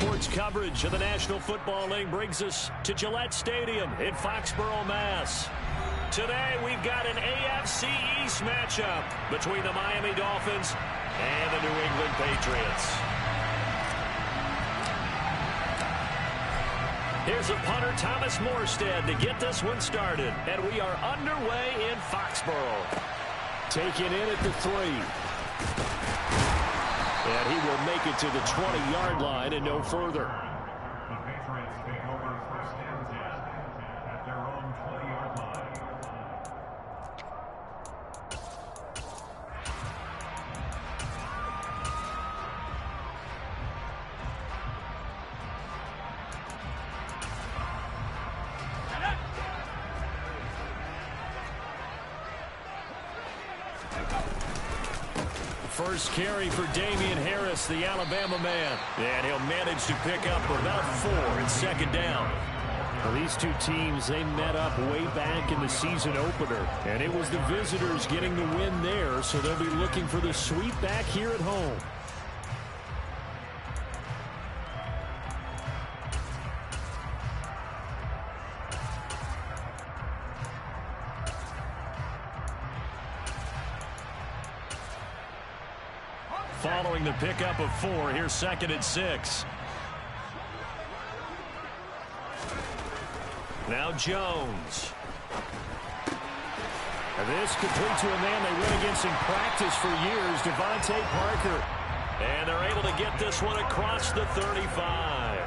Sports coverage of the National Football League brings us to Gillette Stadium in Foxborough, Mass. Today, we've got an AFC East matchup between the Miami Dolphins and the New England Patriots. Here's a punter, Thomas Morstead, to get this one started. And we are underway in Foxborough. Taken in at the 3. And he will make it to the 20-yard line and no further. The Patriots take over first and 10 at their own 20-yard line. First carry for Damian Harris, the Alabama man. And he'll manage to pick up about 4 in second down. Well, these two teams, they met up way back in the season opener. And it was the visitors getting the win there, so they'll be looking for the sweep back here at home. Following the pickup of 4, here's second and 6. Now Jones. And this complete to a man they went against in practice for years, Devontae Parker. And they're able to get this one across the 35.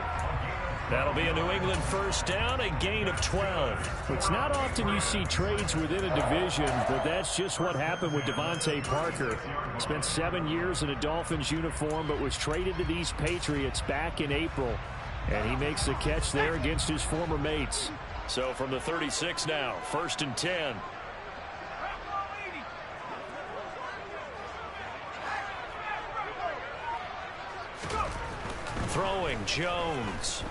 That'll be a New England first down, a gain of 12. It's not often you see trades within a division, but that's just what happened with Devontae Parker. Spent 7 years in a Dolphins uniform, but was traded to these Patriots back in April. And he makes the catch there against his former mates. So from the 36 now, first and 10. Throwing Jones.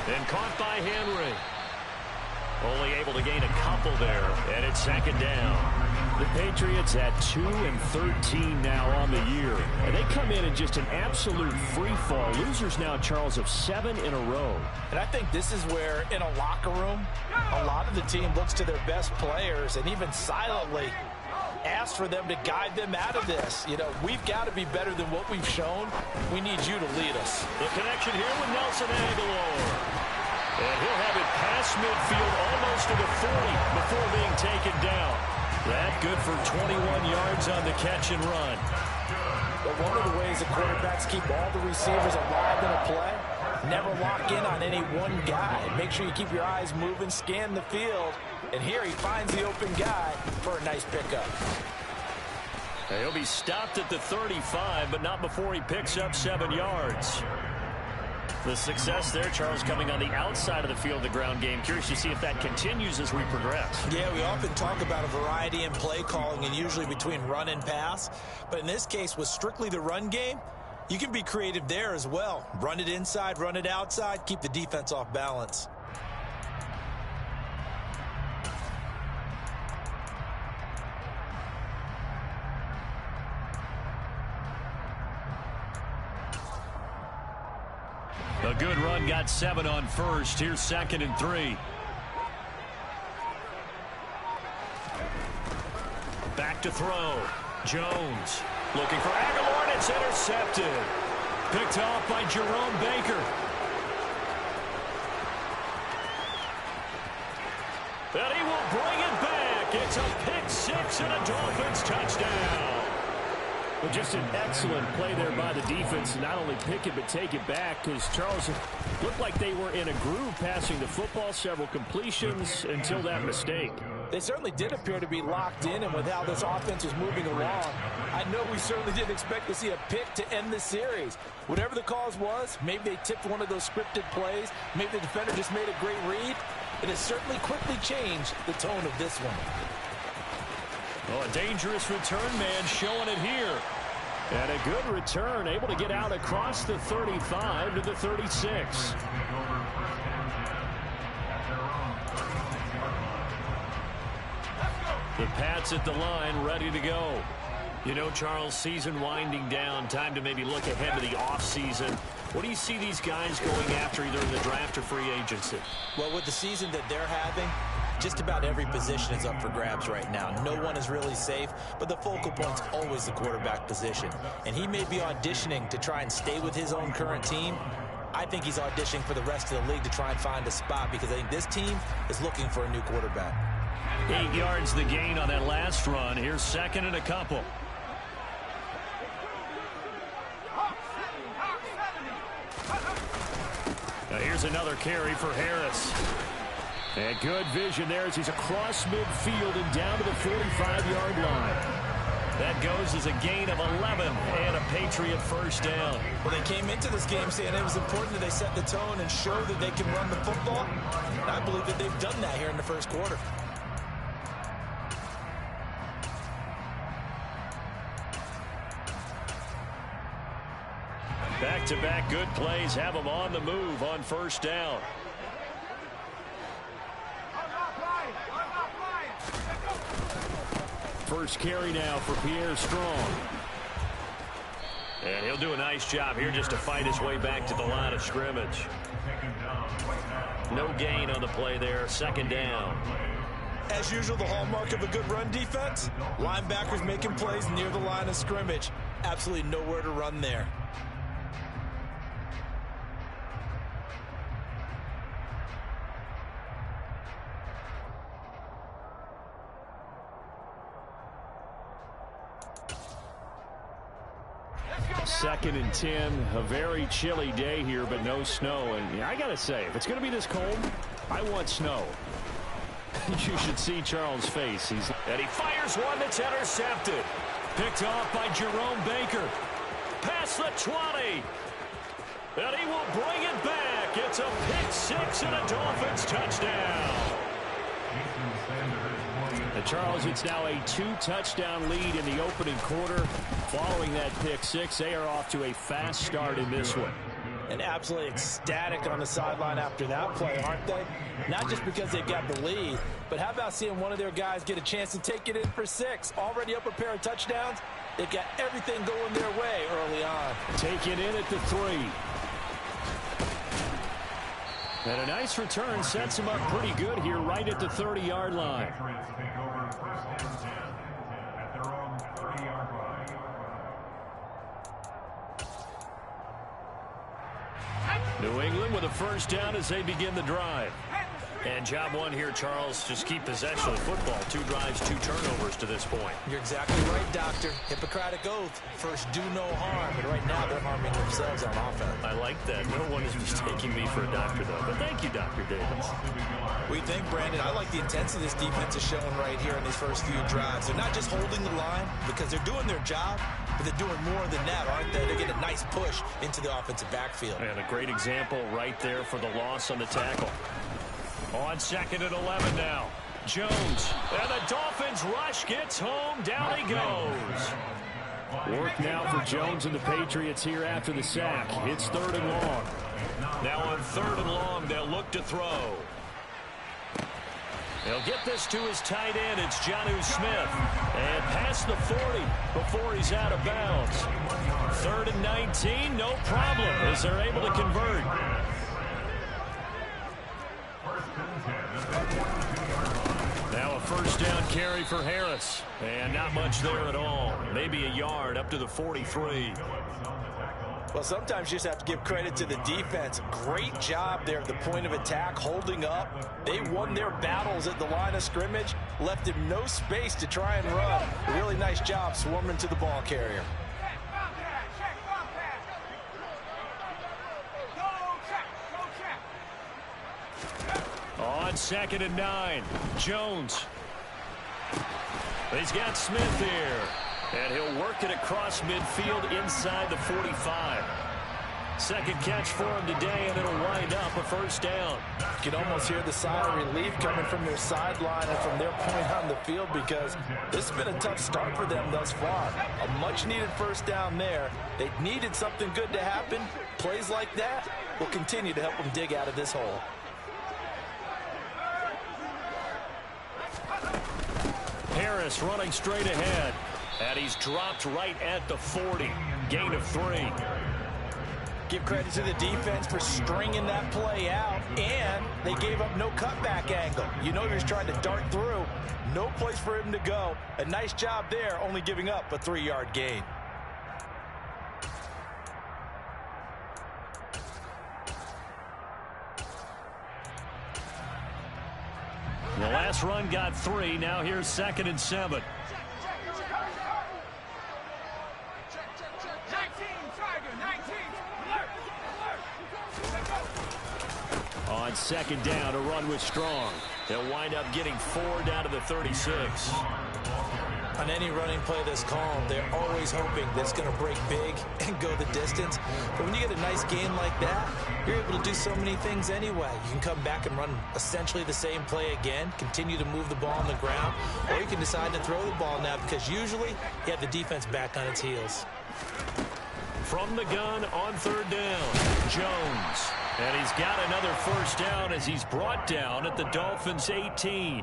And caught by Henry. Only able to gain a couple there, and it's second down. The Patriots at 2-13 now on the year. And they come in just an absolute free fall. Losers now, Charles, of 7 in a row. And I think this is where, in a locker room, a lot of the team looks to their best players and even silently ask for them to guide them out of this. You know, we've got to be better than what we've shown. We need you to lead us. The connection here with Nelson Aguilar. And he'll have it past midfield almost to the 40 before being taken down. That good for 21 yards on the catch and run. But one of the ways the quarterbacks keep all the receivers alive in a play, never lock in on any one guy. Make sure you keep your eyes moving, scan the field. And here he finds the open guy for a nice pickup. He'll be stopped at the 35, but not before he picks up 7 yards. The success there, Charles, coming on the outside of the field, the ground game. Curious to see if that continues as we progress. Yeah, we often talk about a variety in play calling and usually between run and pass. But in this case, with strictly the run game, you can be creative there as well. Run it inside, run it outside, keep the defense off balance. A good run, got 7 on first. Here's second and 3. Back to throw. Jones looking for Aguilar, and it's intercepted. Picked off by Jerome Baker. And he will bring it back. It's a pick 6 and a Dolphins touchdown. Well, just an excellent play there by the defense to not only pick it but take it back, because Charles looked like they were in a groove passing the football, several completions until that mistake. They certainly did appear to be locked in, and with how this offense was moving along, I know we certainly didn't expect to see a pick to end the series. Whatever the cause was, maybe they tipped one of those scripted plays, maybe the defender just made a great read. It has certainly quickly changed the tone of this one. Oh, a dangerous return man showing it here. And a good return, able to get out across the 35 to the 36. The Pats at the line, ready to go. You know, Charles, season winding down, time to maybe look ahead to the offseason. What do you see these guys going after either in the draft or free agency? Well, with the season that they're having, just about every position is up for grabs right now. No one is really safe, but the focal point's always the quarterback position. And he may be auditioning to try and stay with his own current team. I think he's auditioning for the rest of the league to try and find a spot because I think this team is looking for a new quarterback. 8 yards the gain on that last run. Here's second and a couple. Now here's another carry for Harris. And good vision there as he's across midfield and down to the 45-yard line. That goes as a gain of 11 and a Patriot first down. Well, they came into this game saying it was important that they set the tone and show that they can run the football. And I believe that they've done that here in the first quarter. Back-to-back good plays have them on the move on first down. First carry now for Pierre Strong. And he'll do a nice job here just to fight his way back to the line of scrimmage. No gain on the play there. Second down. As usual, the hallmark of a good run defense, linebackers making plays near the line of scrimmage. Absolutely nowhere to run there. Second and 10, a very chilly day here, but no snow. And I got to say, if it's going to be this cold, I want snow. You should see Charles' face. And he fires one that's intercepted. Picked off by Jerome Baker. Past the 20. And he will bring it back. It's a pick six and a Dolphins touchdown. And Charles, it's now a 2-touchdown lead in the opening quarter. Following that pick six, they are off to a fast start in this one. And absolutely ecstatic on the sideline after that play, aren't they? Not just because they've got the lead, but how about seeing one of their guys get a chance to take it in for 6? Already up a pair of touchdowns. They've got everything going their way early on. Take it in at the 3. And a nice return sets him up pretty good here right at the 30-yard line. New England with a first down as they begin the drive. And job one here, Charles, just keep possession of the football. 2 drives, 2 turnovers to this point. You're exactly right, Doctor. Hippocratic oath. First, do no harm. And right now, they're harming themselves on offense. I like that. No one is mistaking me for a doctor, though. But thank you, Dr. Davis. What do you think, Brandon? I like the intensity this defense is showing right here in these first few drives. They're not just holding the line because they're doing their job, but they're doing more than that, aren't they? They're getting a nice push into the offensive backfield. And a great example right there for the loss on the tackle. On second and 11 now. Jones. And the Dolphins rush gets home. Down he goes. Work now for Jones and the Patriots here after the sack. It's 3rd and long. Now on 3rd and long, they'll look to throw. They'll get this to his tight end. It's Jonnu Smith. And past the 40 before he's out of bounds. 3rd and 19, no problem as they're able to convert. Now a first down carry for Harris. And not much there at all. Maybe a yard up to the 43. Well, sometimes you just have to give credit to the defense. Great job there at the point of attack, holding up. They won their battles at the line of scrimmage, left him no space to try and run. A really nice job swarming to the ball carrier. On 2nd and 9, Jones. He's got Smith here. And he'll work it across midfield inside the 45. Second catch for him today, and it'll wind up a first down. You can almost hear the sigh of relief coming from their sideline and from their point on the field because this has been a tough start for them thus far. A much-needed first down there. They needed something good to happen. Plays like that will continue to help them dig out of this hole. Harris running straight ahead. And he's dropped right at the 40. Gain of 3. Give credit to the defense for stringing that play out, and they gave up no cutback angle. You know he was trying to dart through. No place for him to go. A nice job there, only giving up a 3-yard gain. The last run got 3. Now here's 2nd and 7. On 2nd down, a run with Strong. They'll wind up getting 4 down to the 36. On any running play that's called, they're always hoping that it's going to break big and go the distance. But when you get a nice gain like that, you're able to do so many things anyway. You can come back and run essentially the same play again, continue to move the ball on the ground, or you can decide to throw the ball now because usually you have the defense back on its heels. From the gun on 3rd down, Jones. And he's got another 1st down as he's brought down at the Dolphins' 18.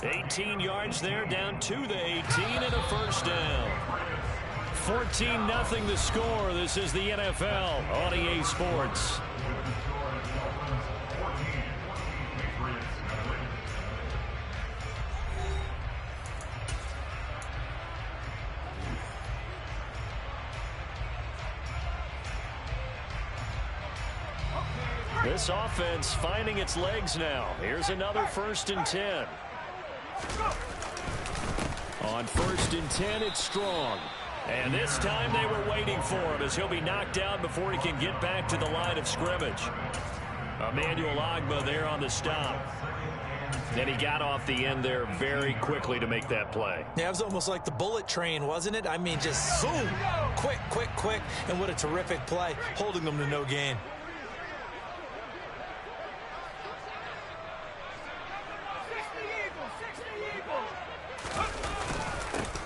18 yards there, down to the 18, and a 1st down. 14-0 the score. This is the NFL on EA Sports. This offense finding its legs now. Here's another 1st and 10. On 1st and 10, it's Strong. And this time they were waiting for him as he'll be knocked down before he can get back to the line of scrimmage. Emmanuel Ogbah there on the stop. Then he got off the end there very quickly to make that play. Yeah, it was almost like the bullet train, wasn't it? I mean, just zoom. Quick, quick, quick. And what a terrific play, holding them to no gain.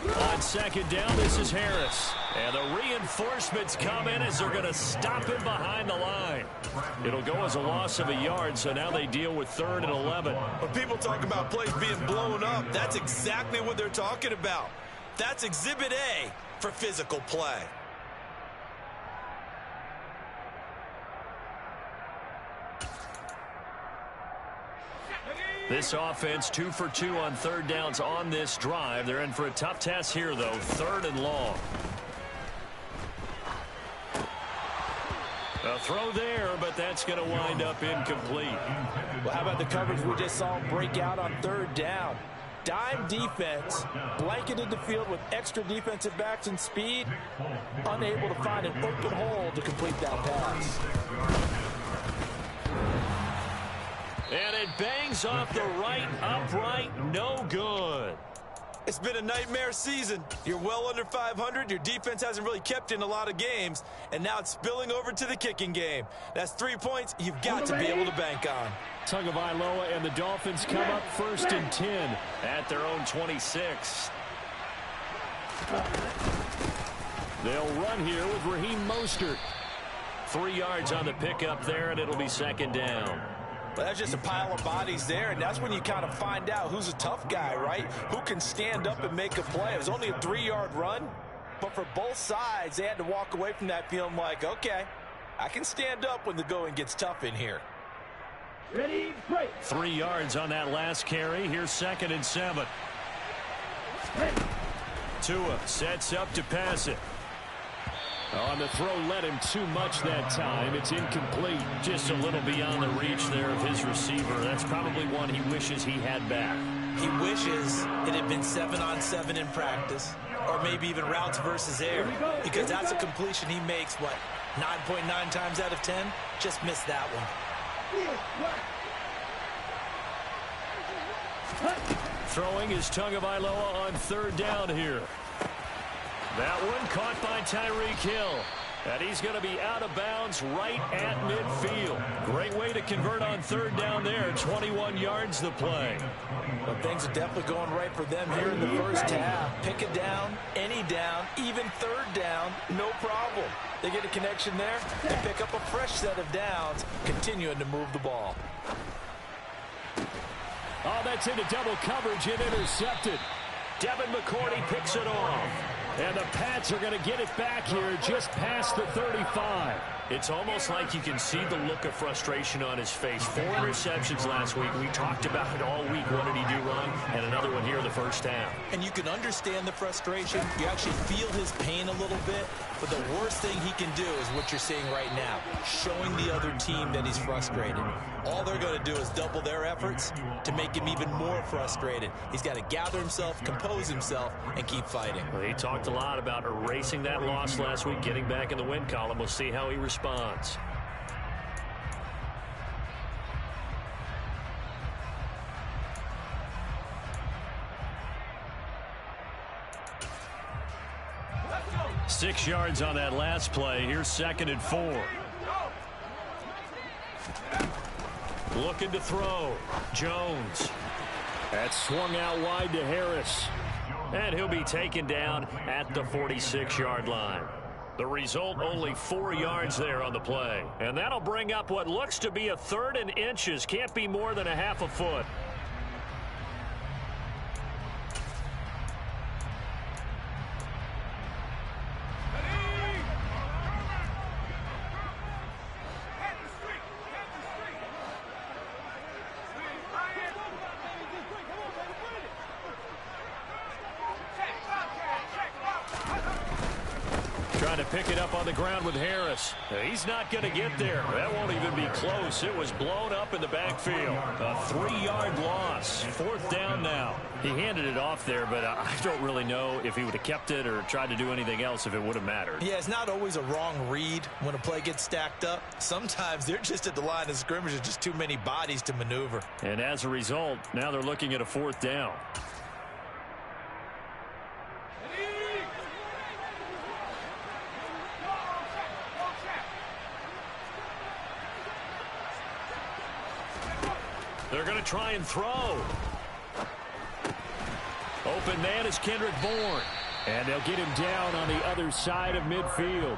On 2nd down, this is Harris. And the reinforcements come in as they're going to stop him behind the line. It'll go as a loss of a yard, so now they deal with 3rd and 11. When people talk about plays being blown up, that's exactly what they're talking about. That's Exhibit A for physical play. This offense 2 for 2 on 3rd downs on this drive. They're in for a tough test here, though. 3rd and long. A throw there, but that's going to wind up incomplete. Well, how about the coverage we just saw break out on 3rd down? Dime defense, blanketed the field with extra defensive backs and speed, unable to find an open hole to complete that pass. And it bangs off the right upright, no good. It's been a nightmare season. You're well under 500. Your defense hasn't really kept in a lot of games, and now it's spilling over to the kicking game. That's 3 points you've got to be able to bank on. Tagovailoa and the Dolphins come up 1st and 10 at their own 26. They'll run here with Raheem Mostert. 3 yards on the pickup there, and it'll be 2nd down. But that's just a pile of bodies there, and that's when you kind of find out who's a tough guy, right? Who can stand up and make a play. It was only a 3-yard run, but for both sides, they had to walk away from that feeling like, okay, I can stand up when the going gets tough in here. Ready, break. 3 yards on that last carry. Here's 2nd and 7. Tua sets up to pass it. On the throw, led him too much that time. It's incomplete. Just a little beyond the reach there of his receiver. That's probably one he wishes he had back. He wishes it had been 7-on-7 in practice, or maybe even routes versus air, because that's a completion he makes, what, 9.9 times out of 10? Just missed that one. Throwing is Tagovailoa on 3rd down here. That one caught by Tyreek Hill. And he's going to be out of bounds right at midfield. Great way to convert on 3rd down there. 21 yards the play. Well, things are definitely going right for them here in the first half. Pick it down, any down, even 3rd down, no problem. They get a connection there and pick up a fresh set of downs, continuing to move the ball. Oh, that's into double coverage and intercepted. Devin McCourty picks it off. And the Pats are going to get it back here just past the 35. It's almost like you can see the look of frustration on his face. 4 interceptions last week. We talked about it all week. What did he do wrong? And another one here in the first half. And you can understand the frustration. You actually feel his pain a little bit. But the worst thing he can do is what you're seeing right now, showing the other team that he's frustrated. All they're going to do is double their efforts to make him even more frustrated. He's got to gather himself, compose himself, and keep fighting. Well, he talked a lot about erasing that loss last week, getting back in the win column. We'll see how he responds. Six yards on that last play. Here's 2nd and 4. Looking to throw. Jones. That swung out wide to Harris. And he'll be taken down at the 46-yard line. The result, only 4 yards there on the play. And that'll bring up what looks to be a 3rd and inches. Can't be more than a half a foot. Trying to pick it up on the ground with Harris. He's not going to get there. That won't even be close. It was blown up in the backfield. A 3-yard loss. 4th down now. He handed it off there, but I don't really know if he would have kept it or tried to do anything else if it would have mattered. Yeah, it's not always a wrong read when a play gets stacked up. Sometimes they're just at the line of scrimmage. There's just too many bodies to maneuver. And as a result, now they're looking at a 4th down. They're going to try and throw. Open man is Kendrick Bourne. And they'll get him down on the other side of midfield.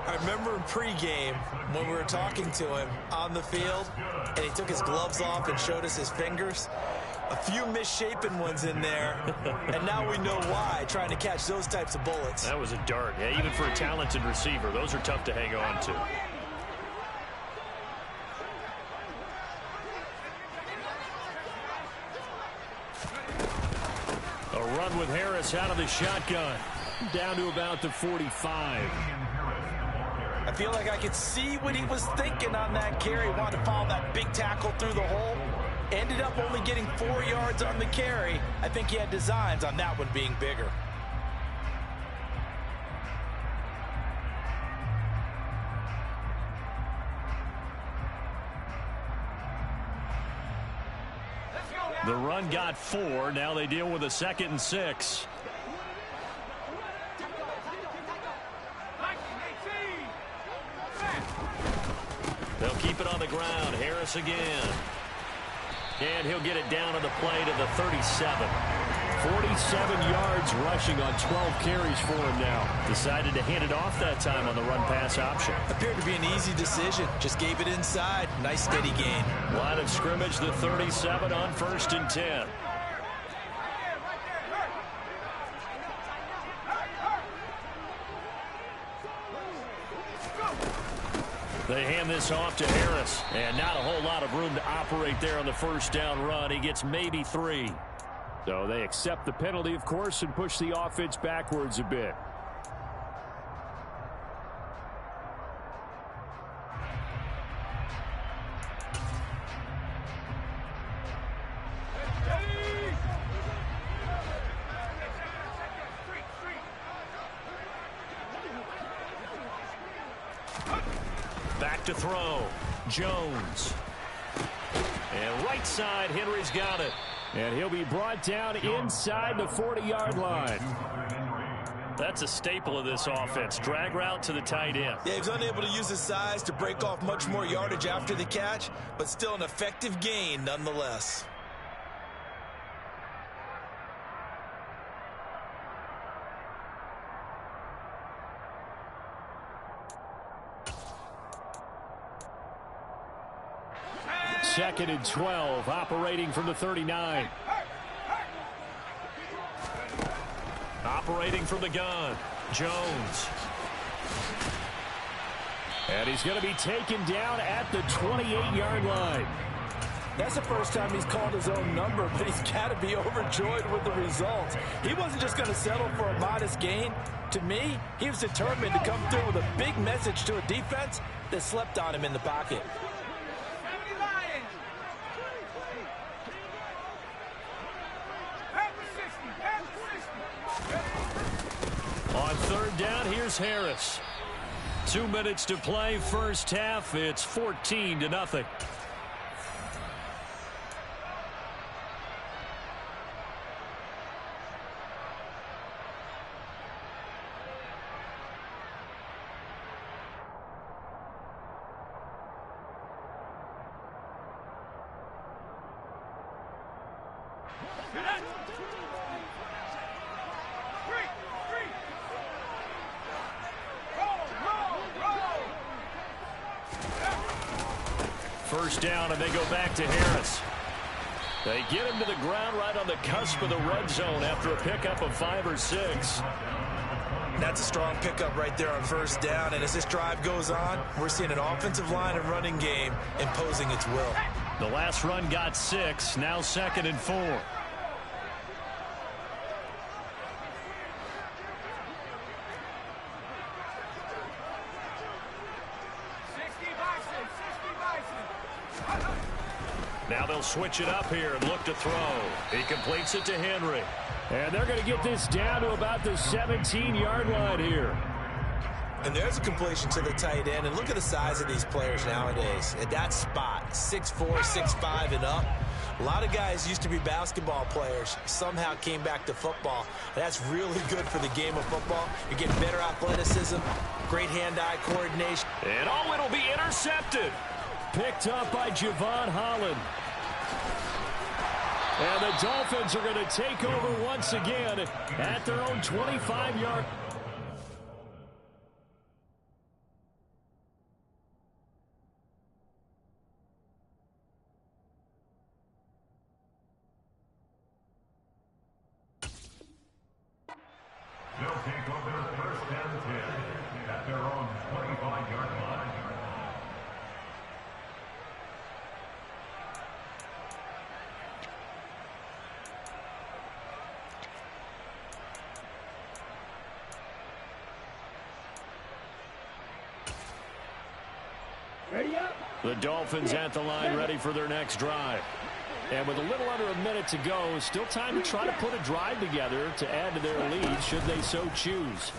I remember in pregame when we were talking to him on the field, and he took his gloves off and showed us his fingers. A few misshapen ones in there, and now we know why, trying to catch those types of bullets. That was a dart. Yeah, even for a talented receiver, those are tough to hang on to. A run with Harris out of the shotgun. Down to about the 45. I feel like I could see what he was thinking on that carry. Wanted to follow that big tackle through the hole. Ended up only getting 4 yards on the carry. I think he had designs on that one being bigger. The run got 4. Now they deal with a 2nd and 6. They'll keep it on the ground. Harris again. And he'll get it down on the play to the 37. 47 yards rushing on 12 carries for him now. Decided to hand it off that time on the run-pass option. Appeared to be an easy decision. Just gave it inside. Nice steady gain. Line of scrimmage, the 37 on 1st and 10. They hand this off to Harris. And not a whole lot of room to operate there on the 1st down run. He gets maybe 3. So they accept the penalty, of course, and push the offense backwards a bit. Back to throw. Jones. And right side, Henry's got it. And he'll be brought down inside the 40-yard line. That's a staple of this offense. Drag route to the tight end. Yeah, he's unable to use his size to break off much more yardage after the catch, but still an effective gain nonetheless. Second and 12, operating from the 39. Operating from the gun, Jones. And he's going to be taken down at the 28-yard line. That's the first time he's called his own number, but he's got to be overjoyed with the results. He wasn't just going to settle for a modest gain. To me, he was determined to come through with a big message to a defense that slept on him in the pocket. On third down, here's Harris. 2 minutes to play, first half. It's 14-0. First down, and they go back to Harris. They get him to the ground right on the cusp of the red zone after a pickup of 5 or 6. That's a strong pickup right there on first down, and as this drive goes on, we're seeing an offensive line and running game imposing its will. The last run got 6, now 2nd and 4. Now they'll switch it up here and look to throw. He completes it to Henry. And they're going to get this down to about the 17-yard line here. And there's a completion to the tight end. And look at the size of these players nowadays. At that spot, 6'4", 6'5", and up. A lot of guys used to be basketball players, somehow came back to football. That's really good for the game of football. You're getting better athleticism, great hand-eye coordination. And oh, it'll be intercepted. Picked up by Javon Holland. And the Dolphins are going to take over once again at their own 25-yard. They'll take over first and 10 at their own 25-yard line. The Dolphins at the line ready for their next drive. And with a little under a minute to go, still time to try to put a drive together to add to their lead should they so choose.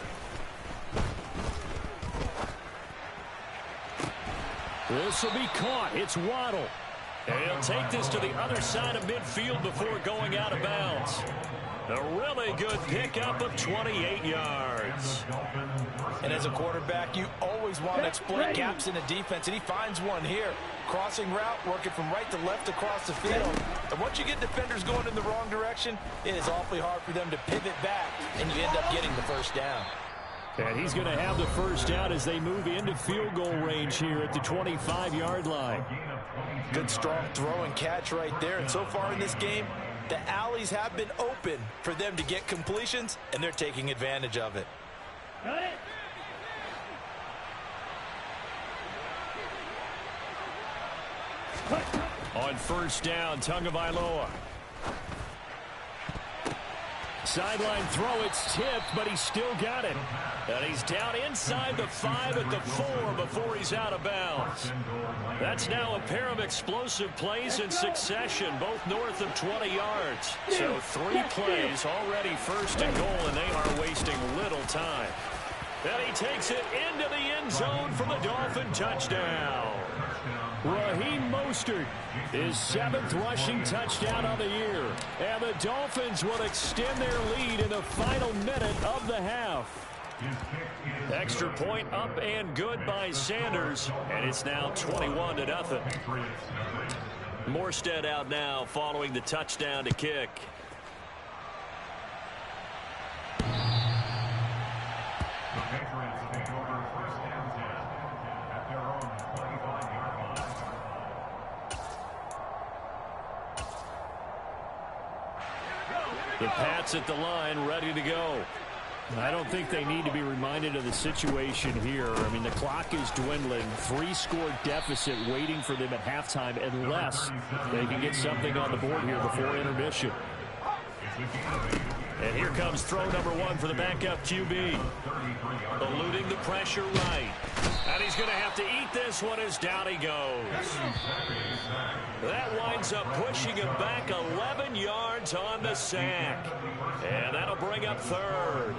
This will be caught. It's Waddle. And he'll take this to the other side of midfield before going out of bounds. A really good pickup of 28 yards. And as a quarterback, you always want to exploit gaps in the defense, and he finds one here. Crossing route, working from right to left across the field. And once you get defenders going in the wrong direction, it is awfully hard for them to pivot back, and you end up getting the first down. And he's going to have the first down as they move into field goal range here at the 25-yard line. Good strong throw and catch right there. And so far in this game, the alleys have been open for them to get completions, and they're taking advantage of it. On first down, Tagovailoa. Sideline throw, it's tipped, but he's still got it. And he's down inside the 5 at the 4 before he's out of bounds. That's now a pair of explosive plays in succession, both north of 20 yards. So 3 plays already first and goal, and they are wasting little time. And he takes it into the end zone for the Dolphin touchdown. Raheem Mostert, his 7th rushing touchdown of the year. And the Dolphins will extend their lead in the final minute of the half. Extra point up and good by Sanders, and it's now 21-0. Morstead out now following the touchdown to kick. The Patriots take over first and 10 at their own 25-yard line. The Pats at the line, ready to go. I don't think they need to be reminded of the situation here. I mean, the clock is dwindling. 3-score deficit waiting for them at halftime unless they can get something on the board here before intermission. And here comes throw number 1 for the backup QB. Eluding the pressure right. And he's going to have to eat this one as down he goes. That winds up pushing him back 11 yards on the sack. And that'll bring up third.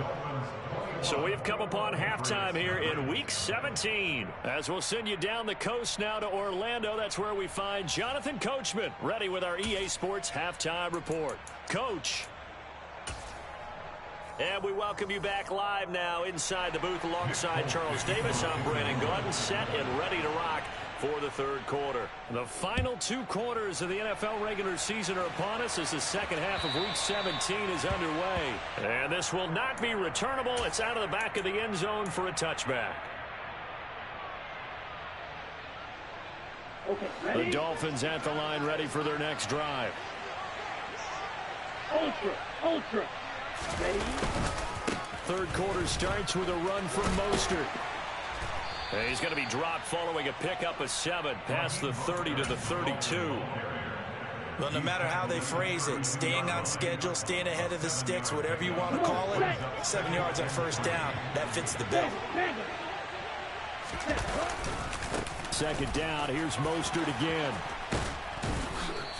So we've come upon halftime here in Week 17. As we'll send you down the coast now to Orlando. That's where we find Jonathan Coachman ready with our EA Sports Halftime Report. Coach. And we welcome you back live now inside the booth alongside Charles Davis. I'm Brandon Gordon, set and ready to rock for the third quarter. The final 2 quarters of the NFL regular season are upon us as the second half of Week 17 is underway. And this will not be returnable. It's out of the back of the end zone for a touchback. The Dolphins at the line ready for their next drive. Ultra. Ready? Third quarter starts with a run from Mostert. And he's going to be dropped following a pickup of 7 past the 30 to the 32. Well, no matter how they phrase it, staying on schedule, staying ahead of the sticks, whatever you want to call it, 7 yards on first down, that fits the bill. Second down, here's Mostert again.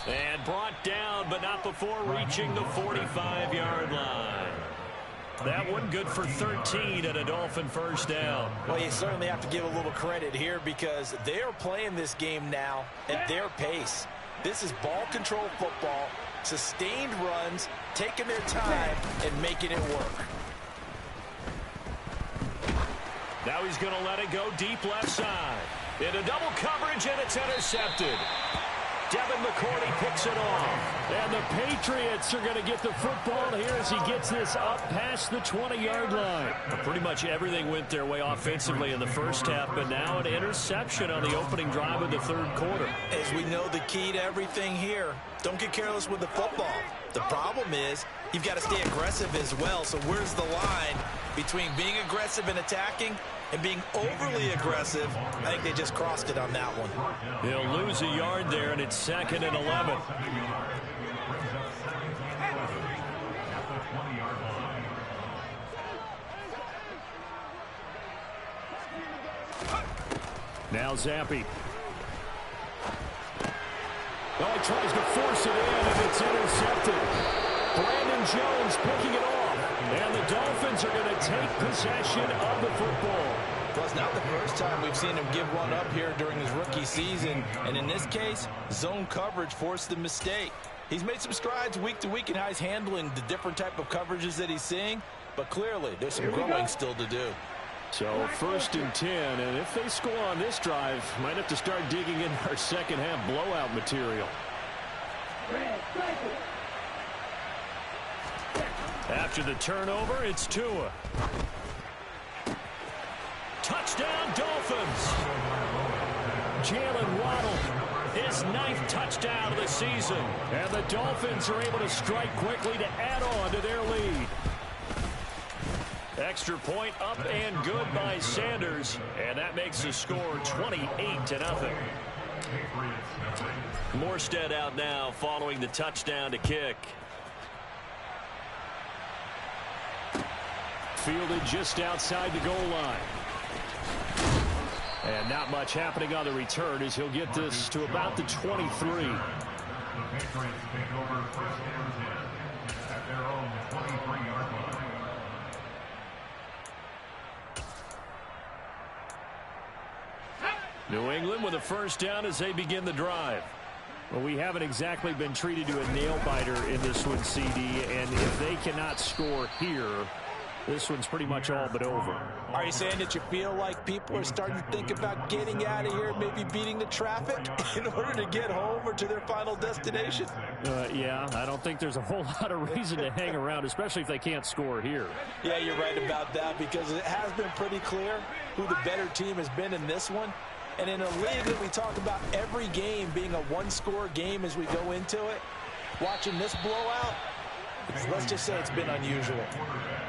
And brought down, but not before reaching the 45-yard line. That one good for 13 and a Dolphin first down. Well, you certainly have to give a little credit here because they are playing this game now at their pace. This is ball control football, sustained runs, taking their time and making it work. Now he's going to let it go deep left side. Into double coverage, and it's intercepted. Devin McCourty picks it off. And the Patriots are going to get the football here as he gets this up past the 20-yard line. Pretty much everything went their way offensively in the first half, but now an interception on the opening drive of the third quarter. As we know, the key to everything here, don't get careless with the football. The problem is you've got to stay aggressive as well. So where's the line between being aggressive and attacking and being overly aggressive? I think they just crossed it on that one. He'll lose a yard there, and it's 2nd and 11. Now Zappi. Oh, he tries to force it in, and it's intercepted. Brandon Jones picking it off. And the Dolphins are going to take possession of the football. Well, it's not the first time we've seen him give one up here during his rookie season. And in this case, zone coverage forced the mistake. He's made some strides week to week in how he's handling the different type of coverages that he's seeing. But clearly, there's some growing still to do. So 1st and 10, and if they score on this drive, might have to start digging in our second half blowout material. After the turnover, it's Tua. Touchdown, Dolphins. Jalen Waddle, his 9th touchdown of the season. And the Dolphins are able to strike quickly to add on to their lead. Extra point up and good by Sanders. And that makes the score 28-0. Morstead out now following the touchdown to kick. Fielded just outside the goal line. And not much happening on the return as he'll get this to about the 23. The Patriots take over first and 10 at their own 23-yard line. New England with a first down as they begin the drive. Well, we haven't exactly been treated to a nail-biter in this one, CD, and if they cannot score here, this one's pretty much all but over. Are you saying that you feel like people are starting to think about getting out of here, maybe beating the traffic in order to get home or to their final destination? Yeah, I don't think there's a whole lot of reason to hang around, especially if they can't score here. Yeah, you're right about that because it has been pretty clear who the better team has been in this one. And in a league that we talk about every game being a one-score game as we go into it, watching this blowout, Let's just say it's been unusual.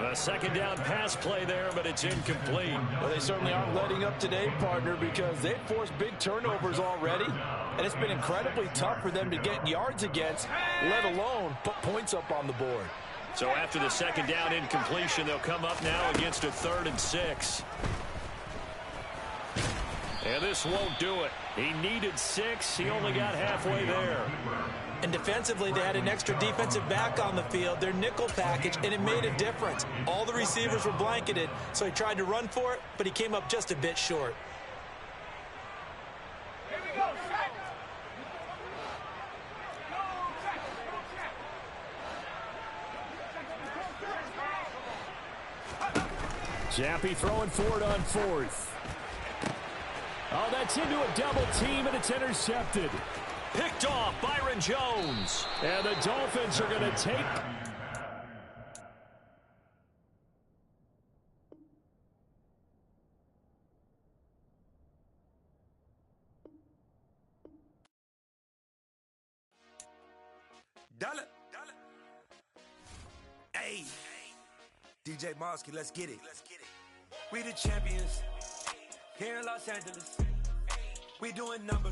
A second down pass play there, but it's incomplete. Well, they certainly aren't letting up today, partner, because they've forced big turnovers already, and it's been incredibly tough for them to get yards against, let alone put points up on the board. So after the second down incompletion, they'll come up now against a 3rd and 6. And this won't do it. He needed 6. He only got halfway there. And defensively, they had an extra defensive back on the field, their nickel package, and it made a difference. All the receivers were blanketed, so he tried to run for it, but he came up just a bit short. Here we go, Zappi throwing for it on 4th. Oh, that's into a double team, and it's intercepted. Picked off Byron Jones. And the Dolphins are going to take... Dollar. Hey. DJ Mosky, let's get it. We the champions here in Los Angeles. We doing numbers.